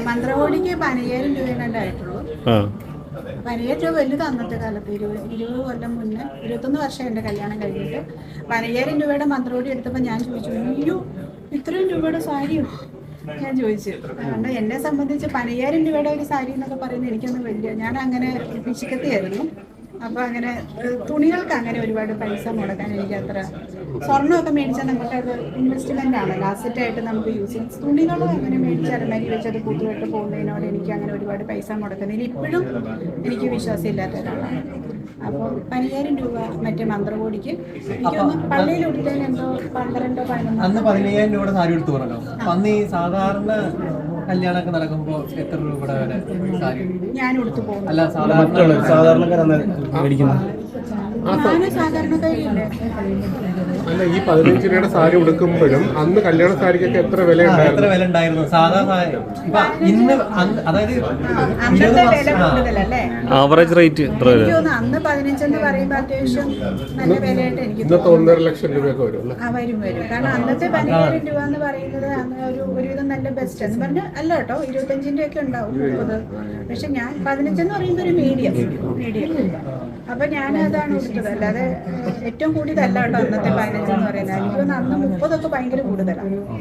മന്ത്രകോടിക്ക് 15,000 രൂപയാണ് ആയിട്ടുള്ളൂ. 15,000 രൂപ വലുത് അന്നത്തെ കാലത്ത്. 20 കൊല്ലം മുന്നേ, 21 വർഷം എൻ്റെ കല്യാണം കഴിഞ്ഞിട്ട് 15,000 രൂപയുടെ മന്ത്രകോടി എടുത്തപ്പോൾ ഞാൻ ചോദിച്ചു, അയ്യോ ഇത്രയും രൂപയുടെ സാരിയോ ഞാൻ ചോദിച്ചു. അതുകൊണ്ട് എന്നെ സംബന്ധിച്ച് 15,000 രൂപയുടെ ഒരു സാരി എന്നൊക്കെ പറയുന്നത് എനിക്കൊന്നും വലിയ, ഞാൻ അങ്ങനെ പിശുക്കത്തിയായിരുന്നു. അപ്പോൾ അങ്ങനെ തുണികൾക്ക് അങ്ങനെ ഒരുപാട് പൈസ മുടക്കാൻ എനിക്ക് അത്ര. സ്വർണ്ണമൊക്കെ മേടിച്ചാൽ നമുക്കത് ഇൻവെസ്റ്റ്മെൻ്റ് ആണല്ലോ, അസറ്റായിട്ട് നമുക്ക് യൂസ് ചെയ്യാം. തുണികളും അങ്ങനെ മേടിച്ച് അലമാരി വെച്ചത് കൂട്ടുകെട്ട് പോകുന്നതിനോട് എനിക്ക് അങ്ങനെ ഒരുപാട് പൈസ മുടക്കുന്നതിൽ ഇപ്പോഴും എനിക്ക് വിശ്വാസമില്ലാത്ത ഒരാളാണ്. അപ്പോൾ 15,000 രൂപ മറ്റേ മന്ത്രകോടിക്ക് എനിക്കൊന്ന് പള്ളിയിൽ കൊടുത്തതിന് എന്തോ 12-13. അന്ന് 15,000 രൂപയുടെ സാരി എടുത്തു പറഞ്ഞു. അന്ന് ഈ സാധാരണ കല്യാണമൊക്കെ നടക്കുമ്പോൾ എത്ര രൂപയുടെ വരെ സാരി ഞാൻ എടുത്തു പോകും? അല്ല, സാധാരണക്കാരാണ് മേടിക്കുന്നത്. അല്ല, ഈ 15 രൂപയുടെ സാരി ഉടുക്കുമ്പോഴും അന്ന് കല്യാണ സാരിക്കൊക്കെ എത്ര വില ഉണ്ടായിരുന്നു? സാധാരണ ഇന്ന് അതായത് ആവറേജ് റേറ്റ് അന്ന് 15 എന്ന് പറയുമ്പോൾ അത്യാവശ്യം നല്ല വിലയായിട്ട് എനിക്ക് ഇന്നത്തെ 1.5 ലക്ഷം രൂപയൊക്കെ വരും. വരും. കാരണം അന്നത്തെ 15,000 രൂപ എന്ന് പറയുന്നത് അന്ന് ഒരുവിധം നല്ല ബെസ്റ്റ് എന്ന് പറഞ്ഞാൽ അല്ല കേട്ടോ, 25-ന്റെ ഒക്കെ ഉണ്ടാവും, 30. പക്ഷെ ഞാൻ 15 എന്ന് പറയുമ്പോൾ ഒരു മീഡിയം. അപ്പൊ ഞാൻ അതാണ് കൊടുത്തത്, അല്ലാതെ ഏറ്റവും കൂടിയതല്ല കേട്ടോ അന്നത്തെ 15 എന്ന് പറയുന്നത്. എനിക്ക് തോന്നുന്നു അന്ന് 30 ഭയങ്കര കൂടുതലാണ്.